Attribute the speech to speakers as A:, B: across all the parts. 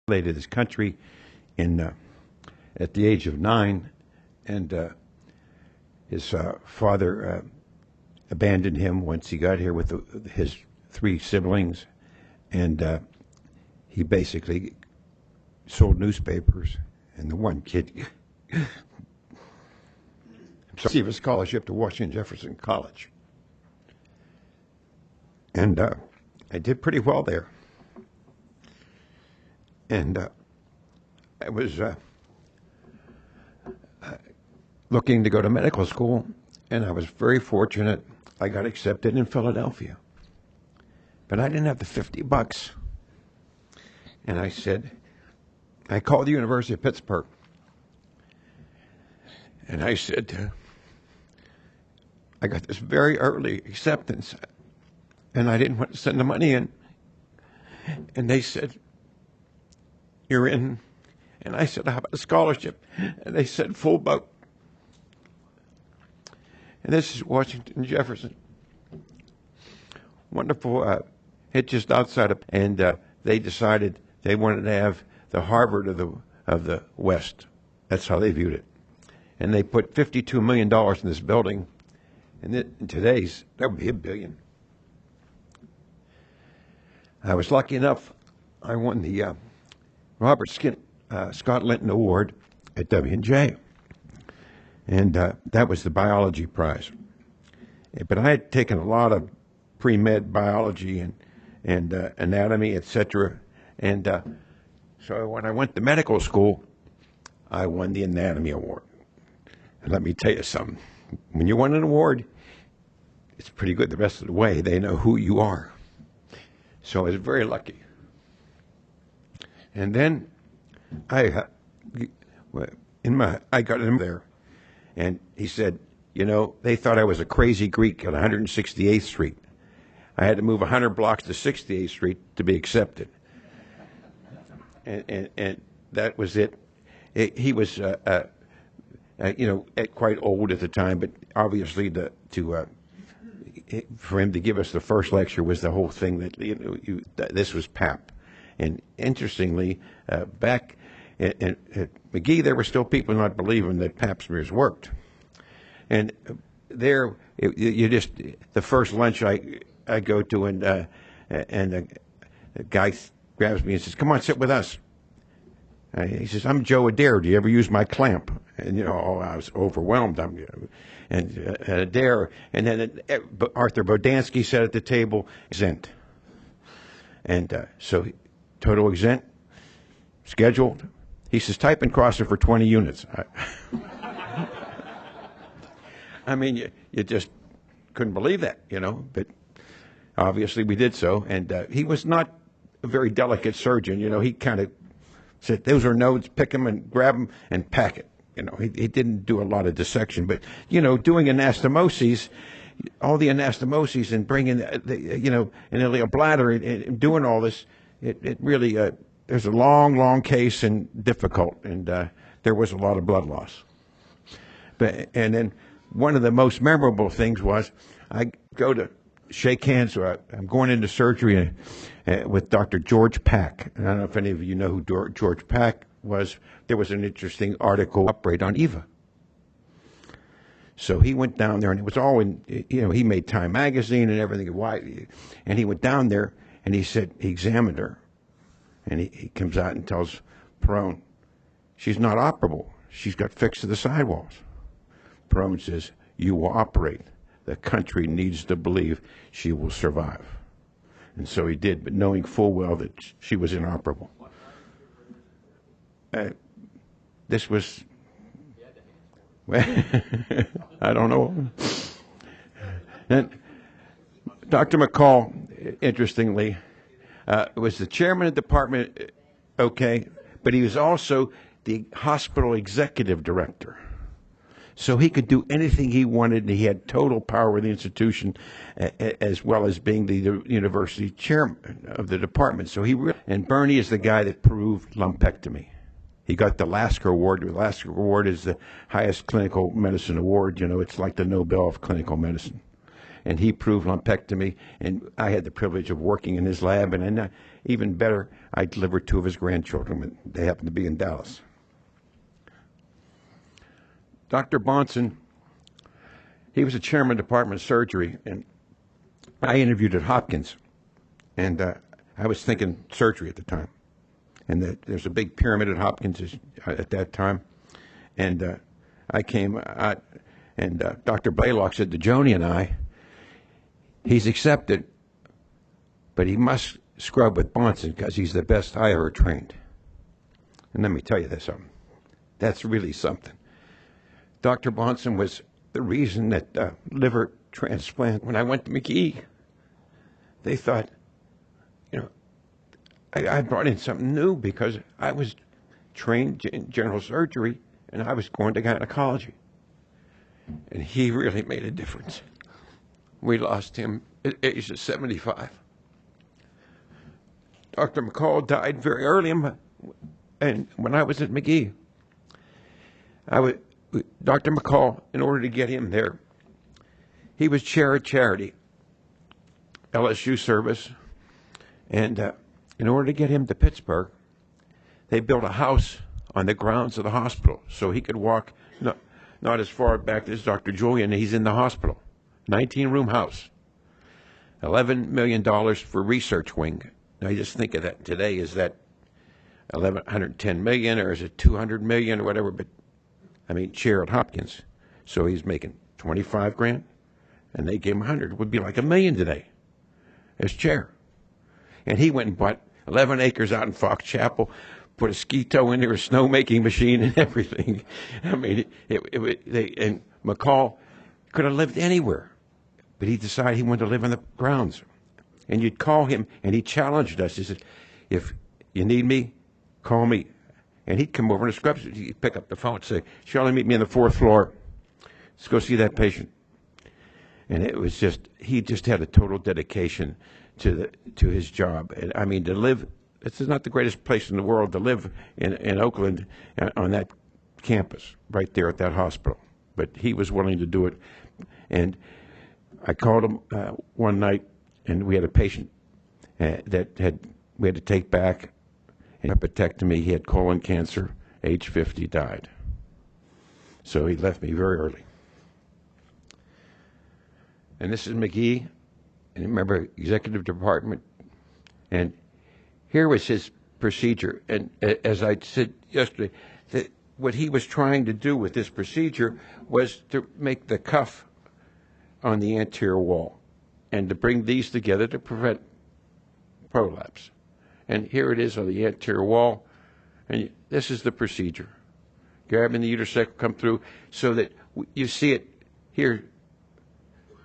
A: to this country in at the age of 9, and his father abandoned him once he got here with his 3 siblings, and he basically sold newspapers. And the one kid received a scholarship to Washington Jefferson College, and I did pretty well there. And I was looking to go to medical school, and I was very fortunate. I got accepted in Philadelphia, but I didn't have the $50. And I called the University of Pittsburgh, and I said, I got this very early acceptance, and I didn't want to send the money in. And they said, you're in. And I said, how about a scholarship? And they said, full boat. And this is Washington Jefferson. Wonderful, hit just outside of, and they decided they wanted to have the Harvard of the West. That's how they viewed it. And they put $52 million in this building. And in today's, that would be $1 billion. I was lucky enough, I won the Robert Scott Linton Award at W&J. And that was the biology prize. But I had taken a lot of pre-med biology and anatomy, etc. And so when I went to medical school, I won the anatomy award. And let me tell you something. When you win an award, it's pretty good the rest of the way. They know who you are. So I was very lucky. And then I got him there, and he said, you know, they thought I was a crazy Greek at 168th Street. I had to move 100 blocks to 68th Street to be accepted. And that was it. He was, quite old at the time, but obviously for him to give us the first lecture was the whole thing that this was Pap. And interestingly, back at McGee, there were still people not believing that Pap smears worked. And there, the first lunch I go to, and a guy grabs me and says, "Come on, sit with us." He says, "I'm Joe Adair. Do you ever use my clamp?" And I was overwhelmed. Adair, and then Arthur Bodansky sat at the table, exempt, and so total exempt, scheduled. He says, "Type and cross it for 20 units." I mean, you just couldn't believe that, but obviously we did so. And he was not a very delicate surgeon. He kind of said, "Those are nodes, pick them and grab them and pack it." He didn't do a lot of dissection, but, doing anastomoses, all the anastomoses and bringing, an ileal bladder and doing all this, it really, there's a long, long case and difficult, and there was a lot of blood loss. And then one of the most memorable things was I go to shake hands, I'm going into surgery with Dr. George Pack. And I don't know if any of you know who George Pack was. There was an interesting article upgrade on Eva. So he went down there, and it was all in, he made Time magazine and everything. And he went down there, and he said, he examined her, and he comes out and tells Perone, "She's not operable. She's got fixed to the sidewalls." Perone says, "You will operate. The country needs to believe she will survive." And so he did, but knowing full well that she was inoperable. This was, I don't know. And Dr. McCall, interestingly, was the chairman of the department, okay, but he was also the hospital executive director. So he could do anything he wanted, and he had total power of the institution, as well as being the university chairman of the department. So and Bernie is the guy that proved lumpectomy. He got the Lasker Award. The Lasker Award is the highest clinical medicine award. It's like the Nobel of clinical medicine. and he proved lumpectomy, and I had the privilege of working in his lab, and then, even better, I delivered 2 of his grandchildren when they happened to be in Dallas. Dr. Bonson, he was the chairman of the Department of Surgery, and I interviewed at Hopkins, and I was thinking surgery at the time. And there's a big pyramid at Hopkins at that time. And I came out, and Dr. Blaylock said to Joni and I, he's accepted, but he must scrub with Bonson because he's the best I ever trained. And let me tell you this something. That's really something. Dr. Bonson was the reason that liver transplant, when I went to McGee, they thought, you know, I brought in something new because I was trained in general surgery and I was going to gynecology. And he really made a difference. We lost him at the age of 75. Dr. McCall died very early, and when I was at McGee, Dr. McCall, in order to get him there, he was chair of charity, LSU service, and in order to get him to Pittsburgh, they built a house on the grounds of the hospital so he could walk not as far back as Dr. Julian. He's in the hospital. 19-room house. $11 million for research wing. Now, you just think of that today. Is that $110 million or is it $200 million or whatever? But, I mean, chair at Hopkins. So he's making $25,000, and they gave him $100. It would be like $1 million today as chair. And he went and bought 11 acres out in Fox Chapel, put a ski tow in there, a snowmaking machine, and everything. I mean, and McCall could have lived anywhere, but he decided he wanted to live on the grounds. And you'd call him, and he challenged us. He said, if you need me, call me. And he'd come over in the scrubs. He'd pick up the phone and say, Charlie, meet me on the 4th floor. Let's go see that patient. And it was just, he just had a total dedication to his job. And I mean, to live, this is not the greatest place in the world to live in Oakland on that campus, right there at that hospital. But he was willing to do it. And I called him one night, and we had a patient that we had to take back, and hepatectomy. He had colon cancer, age 50, died. So he left me very early. And this is McGee, and remember, executive department. And here was his procedure. And as I said yesterday, what he was trying to do with this procedure was to make the cuff on the anterior wall and to bring these together to prevent prolapse. And here it is on the anterior wall, and this is the procedure. Grabbing the uterus come through so that you see it here.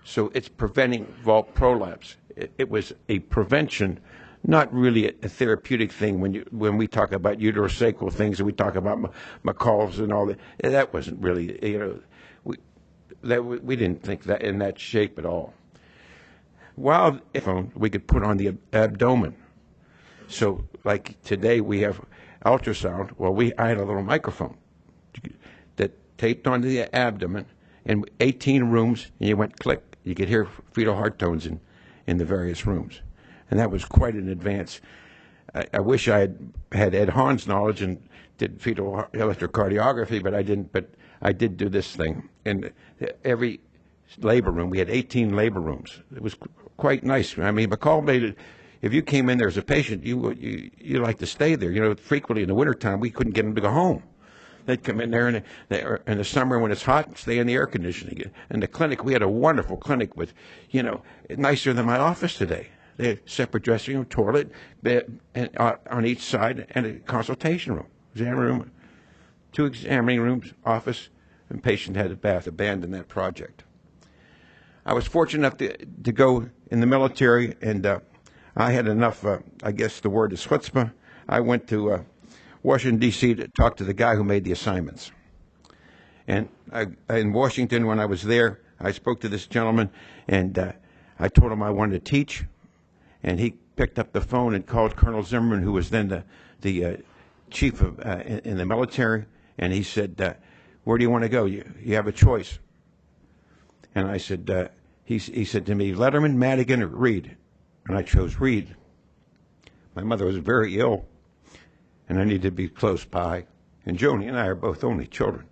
A: So it's preventing vault prolapse. It was a prevention, not really a therapeutic thing. When we talk about uterosacral things and we talk about McCall's and all that, that wasn't really, we didn't think that in that shape at all. While we could put on the abdomen. So like today we have ultrasound. Well, I had a little microphone that taped onto the abdomen, and 18 rooms, and you went click. You could hear fetal heart tones in the various rooms. And that was quite an advance. I wish I had Ed Hahn's knowledge and did fetal electrocardiography, but I didn't. But I did do this thing. And every labor room, we had 18 labor rooms. It was quite nice. I mean, McCall made it. If you came in there as a patient, you like to stay there. You know, frequently in the wintertime, we couldn't get them to go home. They'd come in there in the summer when it's hot, stay in the air conditioning. And the clinic, we had a wonderful clinic with, nicer than my office today. They had separate dressing room, toilet, bed, and on each side, and a consultation room, exam room, 2 examining rooms, office, and patient had a bath. Abandoned that project. I was fortunate enough to go in the military, and I had enough, I guess the word is chutzpah. I went to Washington, D.C. to talk to the guy who made the assignments. And in Washington, when I was there, I spoke to this gentleman, and I told him I wanted to teach. And he picked up the phone and called Colonel Zimmerman, who was then the chief in the military, and he said, where do you want to go? You have a choice. And I said, he said to me, Letterman, Madigan, or Reed? And I chose Reed. My mother was very ill, and I needed to be close by. And Joni and I are both only children.